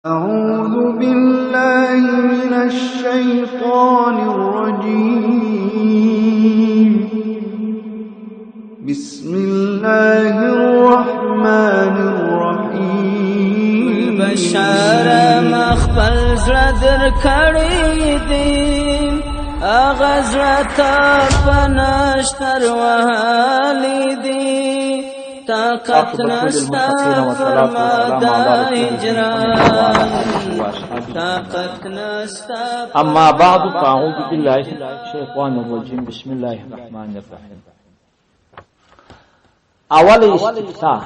أعوذ بالله من الشيطان الرجيم بسم الله الرحمن الرحيم بشار مخبل زردر کردیم اغزرت پنشتر وحالی دی طاقت نستا فرمادا هجران طاقت نستا. اما بعد فاعوذ بالله من الشیطان الرجیم بسم الله الرحمن الرحیم. اول استفتاح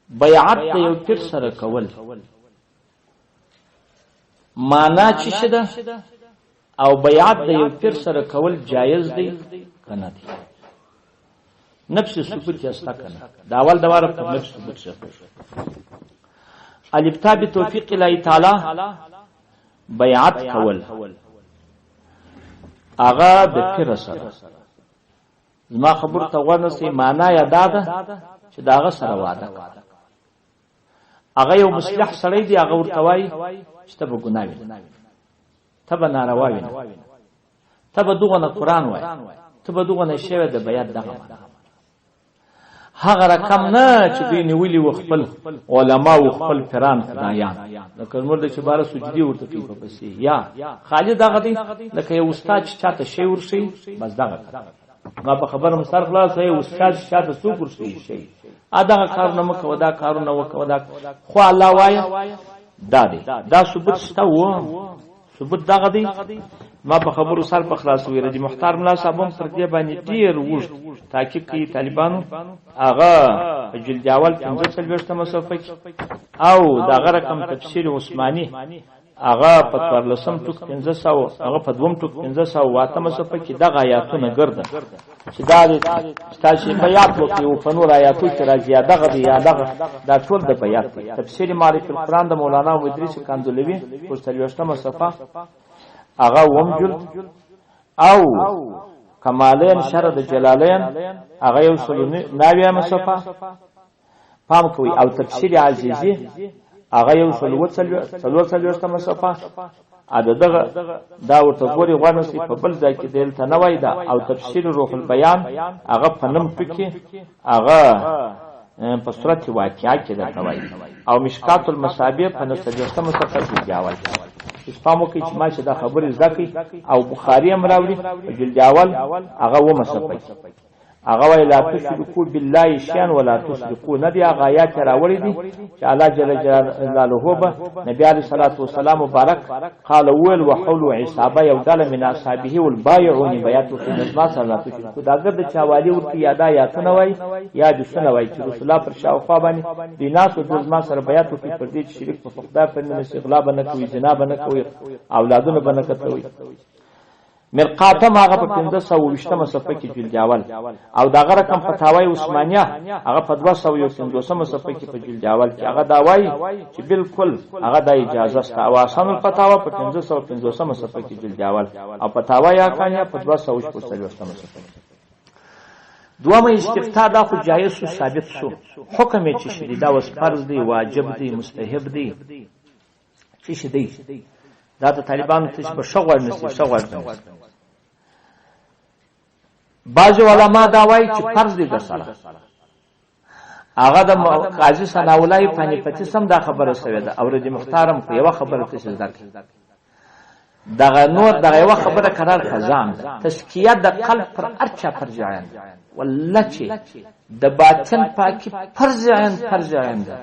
بیعت د یو پیر سره کول معنا چی شده او بیعت د یو پیر سره کول جایز دی کنه دی نفس ثبوت یاستا کنه دا اول دواره په نفس ثبوت شو الابتاء بتوفیق الله تعالی بیعت کول اغا د پیر سره زما خبر ته ورنسي معنا یاد ده چې داغه سره وعده کوي هغه یو مصلح سړی دی هغه ورته وایي چې ته به ګناه وینې ته به ناروا وینې ته به دغه قرآن وایي ته به دغه شی د بیان دغه هغه رقم نه چې دوی نیولي و خپل علما و خپل پیران خدایان لکه زموږ د چې باره سجدي ورته کوي په پسې یا خالي دغه دی لکه یو استاد چې چاته شی ورشي بس دغه ما په خبره مستر خلاص یې استاد چې چاته څوک ورشي شي دغه کارونه مه کوه دا کارونه وکوه دا خو الله وایه دا دی دا ثبوت شته و ثبوت دغه دی ما په خبرو سر په خلاص ویل دي محترم الله صاحب هم پر دې باندې ډیر وښت تحقیق کوي طالبانو هغه جلد اول 45 صفحه او دغه رقم تفسیر عثماني هغه په 14 ټوک 1500 هغه په 2 ټوک 1500 واته صفحه کې دغه آیاتونه ګرځي چې دا ستاسو بیات وکړي او په نور آیاتو کې راځي دغه دی دا ټول د بیات تفسیر معرفت القرآن د مولانا مدرس کاندولوی په 30 صفحه هغه ومجل او کمالین شر د جلالین هغه یو سلونی ناوی مصفه پام کوي او تفسیر عزیزی هغه یو سلوت مصفه دغه دا ورته ګوري غوانسي په بل ځای کې دلته نه وای دا او تفسیر روح البیان هغه پنم پکې هغه په صورت واقعیا کې دا وای او مشکات المصابیح په 90 صفحه کې جاوال اسپامو کې چې ما چې دا خبرې زکې او بخاری هم راوړي جلد اول هغه و مصفه هغه وی لا تشرکو بالله شیئا ولا تشرکو ندی هغه آیات راوړي دي چې الله جل جلاله به نبی علیه الصلاۃ والسلام مبارک قال اول وحول عصابه یو دل من اصحابه والبایعون بیات في نظم صلی الله علیه وسلم دا ګرد چاوالی ورته یاد آیاتونه وای یا د سنه وای چې رسول الله پر شاوخوا باندې د ناس او نظم سره بیات کوي پر دې شریک په خدای پر نه استغلاب نه کوي جناب نه کوي اولادونه بنه کوي مرقاتم هغه په 1520 صفحه کې جلد اول او داغه رقم فتاوی عثمانیه هغه په 215 صفحه کې په جلد اول کې هغه دا وایي چې بالکل هغه د اجازه است او اسان الفتاوا په 1515 صفحه کې جلد اول او فتاوی اکانیه په 216 صفحه. دوامه استفتاء دا خو جایز شو ثابت شو حکم یې چې شدید او فرض دی واجب دی مستحب دی چې شدید دا ته طالبانو ته په شغل نشي بعض علما دا وایي چې فرض دي سره هغه د قاضي ثناءالله پانیپتی سم دا خبره شوې ده او د محترم په یو خبره ته ځل دغه نور دغه یو خبره قرار خزان تزکیه د قلب پر ارچا پر ځای ولچې د باطن پاکي پر ځای ده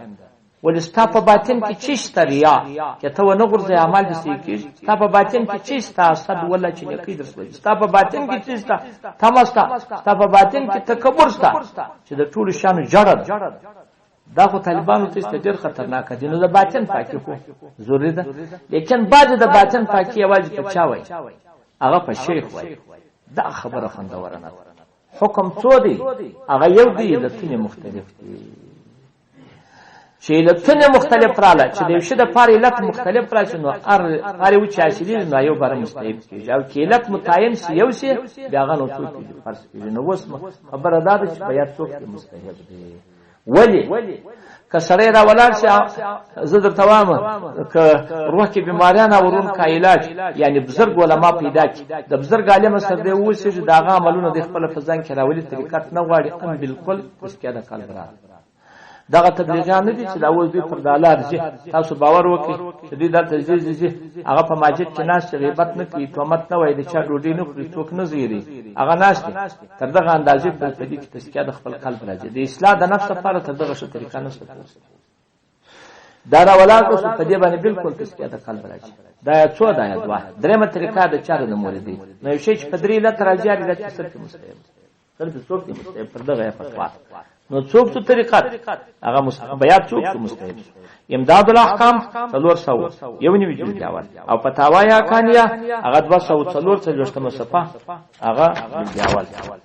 ولستا په باطن کې چیشته ریا چې ته ونه غورځي اعمال دې کیږي ستا په باطن کې چیشته صد ولا چې نه کیدر ستا په باطن کې چیشته تمستا ستا په باطن کې تکبر ستا چې د ټول شان جړد دا خو طالبانو ته ډېر خطرناک دي نو د باطن پاکي خو ضروري ده لیکن بعد د باطن پاکي आवाज پچا وای هغه په شیخ وای دا خبره خوندوره نه حکم څو دی هغه یو دی د تینه مختلف دي چې علتونه مختلف رااله چې د یو د پاره علت مختلف راشي نو هر یو چې اصلي نو یو بار مستحب کیږي او کې علت متعین سی یو سی بیا غنو څوک فرض کیږي نو وس خبره ده چې بیا څوک مستحب دی ولی که سړی را ولاړ شي زه درته وایم که روح کې بیماریان اورون کا علاج یعنی بزرګ علما پیدا کی د بزرګ عالم سره دی اوسې د هغه عملونه د خپل فزان کې راولي طریقت نه غواړي ان بالکل اسکه د قلب را دغه تبلیغیان دي چې دا اوس دوی پر دالار دي تاسو باور وکړئ چې دوی د تجهیز دي هغه په مسجد کې ناس غیبت نه کوي تهمت نه وایي د چا ډوډۍ نه خوري څوک نه زیری هغه ناس دي تر دغه اندازې په دې کې تسکیه د خپل قلب راځي د اصلاح د نفس لپاره تر دغه څه طریقه نشته دا را ولات اوس په دې باندې بالکل تسکیه د قلب راځي دا څو دا یا دوه درېمه طریقه د چارو د موریدي نو یو شی چې په درې لته راځي د څه مستقیم تر څوک دې مستقیم پر دغه فتوا نو څوک څه طریقه هغه بیان څوک مستحب امداد الاحکام 400 یو نیوی جوړاوه او فتاوا یا کانیا هغه 240 صفحه هغه جوړاوه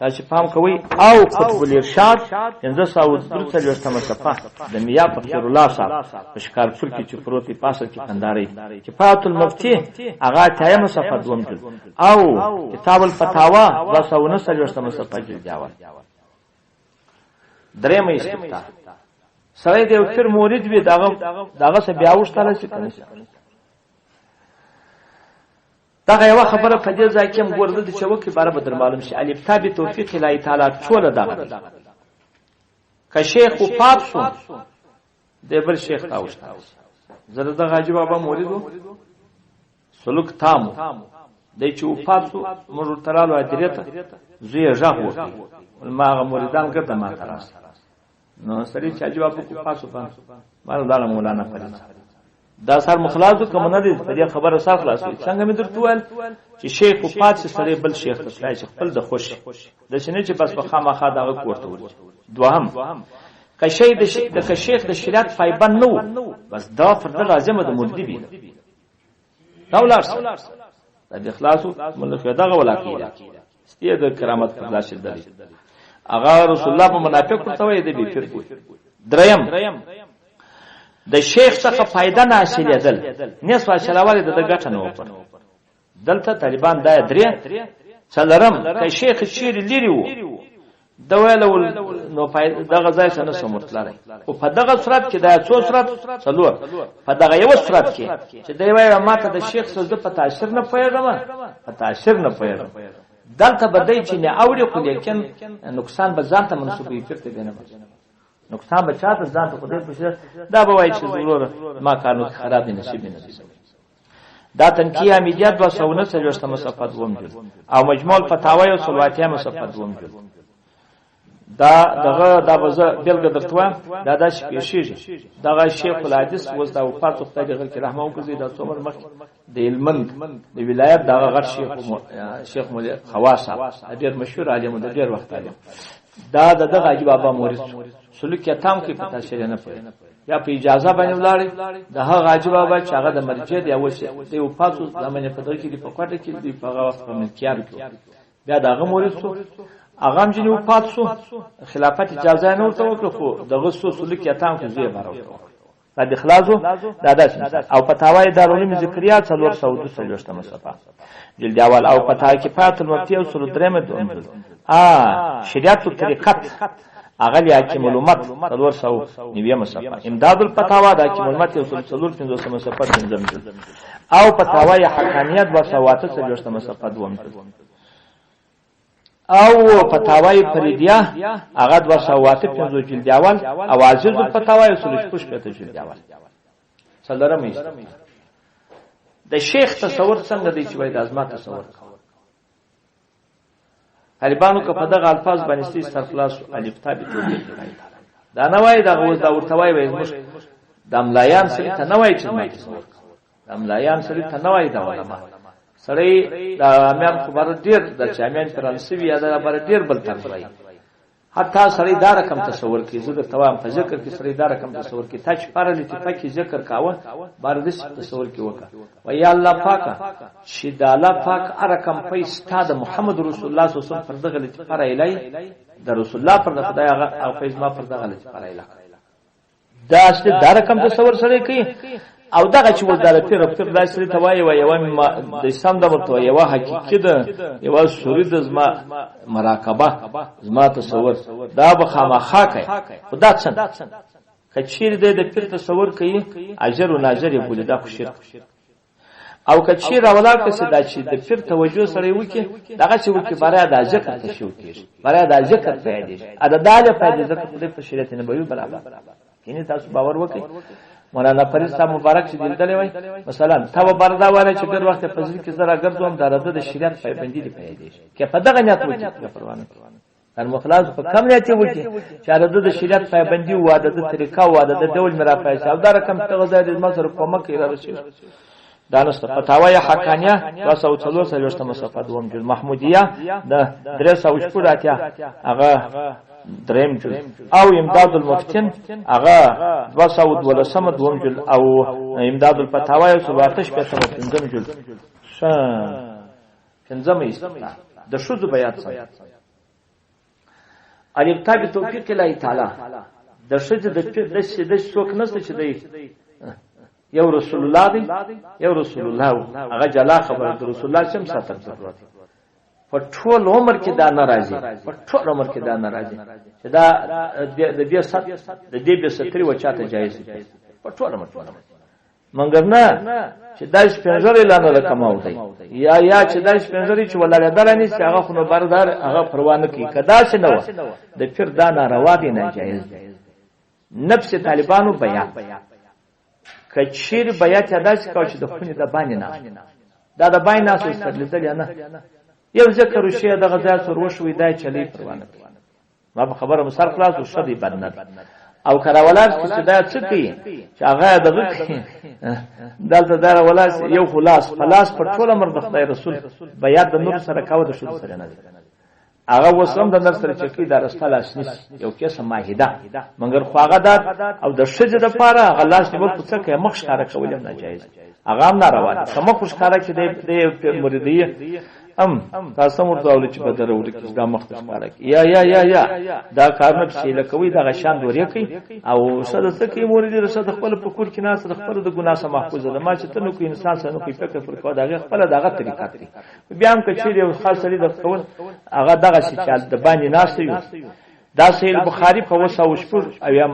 تاسو پام کوئ او قطب الارشاد 540 صفحه د میا فخر الله صاحب په شکارپور کې چې پروتي پاسه کې کنداري چې فات المفتی هغه 8 صفحه دوم جلد او کتاب الفتاوا 219 صفحه جوړاوه درېمه استفتا سره د یو تر مرید وی داغه څه بیا وشتاله شي کنه دا یو خبره په دې ځای کې موږ ورته د چوکي بار بدر معلوم شي الف تابع توفیق الهی تعالی ټول دا که شیخ او پاپ شو د بل شیخ تاوشته زره د غاجی بابا موریدو سلوک تام د چو پاپ شو مر ترالو ادریته زوی ژغو ما مریدان ګرځه ما تراس نو سړي چې جواب کو پاسو باندې دا مولانا فرید دا سر مخلاصو کوم نه دي په دې خبره سره خلاص څنګه مې درته ویل چې شیخ او پات سره بل شیخ ته چې خپل د خوش د شنه چې بس په خامخا دغه کوړته ورته دوهم که شی د شیخ د شریعت پایبند نو بس دا فرض لازمه د مولدی بي دا ولارس د اخلاصو ملک دغه ولا کیده ستې د کرامت پر لاشل دی اغا رسول الله په منافق ورته وي د بي فر دریم د شیخ څخه فائدہ نه حاصلېدل نه سوا چلاواله د ګټه نه وپر دلته طالبان دا درې څلرم که شیخ شیر لري وو د ویلول نو دغه ځای څنګه سمورتلای او په دغه صورت کې دا څو صورت څلور په دغه یو صورت کې چې دی وای ماته د شیخ څخه په تاثیر نه پیغام په تاثیر نه پیغام دلته بدای چې نه اوري خو لیکن نقصان به ځان ته منسوبې فرته دینه نقصان به چاته ځان ته خدای پوښتنه دا به وای چې ضرور ما کارو خراب نصیب نه دا تنکیه امیدیت 219 صفحه دوم جلد او مجموع الفتاوی او صلواتیه صفحه دوم جلد دا بزه بلګه درتوه دا د شپېشي دا شیخ الحدیث وز دا وفات خدای دې غل رحمه او کوزي دا څومره مخ د علمند د ولایت دا غټ شیخ مولا خواص ډېر مشهور عالم د ډېر وخت عالم دا دغه عجیب بابا مورث سلوک تام کې پتا شری نه پي یا په اجازه باندې ولاړ د هغه عجیب بابا چې هغه د مرجع دی او د وفات زمانه په دغه کې د پکوټه کې د هغه وخت په ملکیار کې بیا دغه مورث هغه هم جنو وفات شو خلافت اجازه نه ورته وکړو خو دغه سلوک تام کې زیه بارو دا د اخلاصو او فتاوی دارالعلوم ذکریا 412 صفحه جلد اول او فتاوی کفایت المفتی او سر درمه دوم شریعت طریقت اغلی حکیم الامت 490 صفحه امداد الفتاوا د حکیم الامت او 450 صفحه تنظیم او فتاوی حقانیت 238 صفحه دوم او فتاوی فریدیه هغه 250 جلد اول او عزیز الفتاوی او 350 جلد اول څلورم د شیخ تصور څنګه دی چې وای د ازما تصور طالبانو که په دغه الفاظ باندې ستې سرخلاص الف تابع توګه دا نه وای دا غوځ دا ورته وای موږ د املایان سره ته نه وای چې ما تصور د املایان سره ته نه وای دا علماء سړی دا امام خبر ډیر د چامیان فرانسوي یا دا بر ډیر بل تر وای حتی سړی دا رقم تصور کی زه د توام په ذکر کې سړی دا رقم تصور کی تاج پر لطیفه ذکر کاوه باردش تصور کی وکا و یا الله پاک شید الله پاک رقم په استاد محمد رسول الله صلی الله علیه وسلم پر دغه لطیفه الهی د رسول الله پر خدای هغه فیض ما پر دغه لطیفه الهی دا اصل دا رقم تصور سره کی او دغه چې وزارتي رفتار داسې ته وایي یو د اسلام د مرتبه یو حقیقي ده یو سوري د زما مراقبه زما تصور دا به خامخا کوي خدا څنګه کچیر د پیر تصور کوي اجر او ناجر یې بولی دا خو شرک او کچیر اولاد کسه دا چې د پیر توجه سره وکي دغه چې وکي برای د ذکر ته شو کیږي برای د ذکر پیدا شي ادا داله پیدا ذکر په شریعت نبوي برابر کینه تاسو باور وکړئ مولانا فرید صاحب مبارک چې دلته وای مثلا تا بردا واره چې ګر وخت په ځل کې زرا ګرځوم درته د شریعت پابندي دی پیدا شي کې په دغه نیت وکي پروانه ان مخلاص په کم نیت وکي چې د شریعت پابندي او د طریقه او د ډول مرا پیسې او دا رقم ته غزا د مصر کومک راشي دانست فتاوی حقانیه 240 مصفه دوم جل محمودیه د 300 اتیا هغه دریم جل او امداد المفتن هغه 212 دوم جل او امداد الفتاوی 17 پنځم جل پنځم است د شذ بیات سره الکتاب توفیق الله تعالی د شذ د څوک نسته چې دی یو رسول الله دی یو رسول الله هغه جلا خبر د رسول الله شم ساتل ضرورت په ټول عمر کې دا ناراضي په ټول عمر کې دا ناراضي چې دا د دې ست د دې به ستري وچاته جایز په ټول عمر مګر نه چې دا شپږ اعلان وکماو دی یا چې دا شپږ چې ولله درني چې هغه خو بردار هغه پروا نه کوي کدا چې نو د پیر دا ناروا دي نه جایز نفس طالبانو بیان کچیر بیات ادا چې کوي د خونې د باندې نه دا د باندې ناس استدلال نه یو ذکر شی د غزا سر وشوي دای چلی پروانه ما خبره مسر خلاص او شدی بدن او کراولار چې دا څه کوي چې هغه دغه دلته دا ولاس یو خلاص په ټول امر د خدای رسول بیات د نور سره کاوه د شود سره نه هغه وسلم د نر سره چکی د رسول اسنس یو کیسه ماهده مګر خواغه دات او د شجه د پاره غلاس نیول څه کوي مخ ښکارا کول نه جایز هغه هم ناروا ده کوم خو ښکارا چې د مریدیه تاسو مرته اول چې بدر وړي چې دا مخ ښکارا یا دا کارونه چې لکوي د غشان دوري کوي او سره څه کوي مریدي رسد خپل په کور کې ناس د خپل د ګناه سره محفوظ ده ما چې تنو کوي انسان سره کوي فکر پر کو دا خپل دغه طریقه کوي بیا هم کچې یو خاص لري د خپل هغه دغه چې د باندې ناس یو دا صحیح بخاری په 200 اویم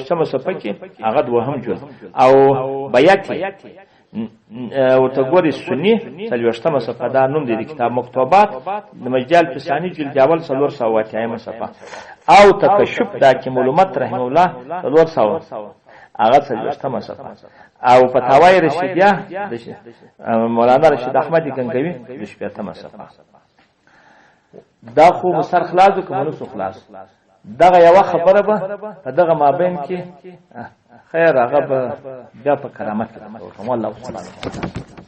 شمه صفکه هغه دوهم جوړ او بیات ورته ګوري سنی سلوشتمه صفه دا نوم دی کتاب مکتوبات د مجال فسانی جلد اول 300 صفه او تکشف دا کی معلومات رحم الله 300 هغه سلوشتمه صفه او فتاوی رشیدیه مولانا رشید احمدی گنگوی د 18 صفه دا خو مسر خلاص کوم نو خلاص دغه یو خبره به دغه مابین کې خیر هغه بیا په کرامت کې والله سبحانه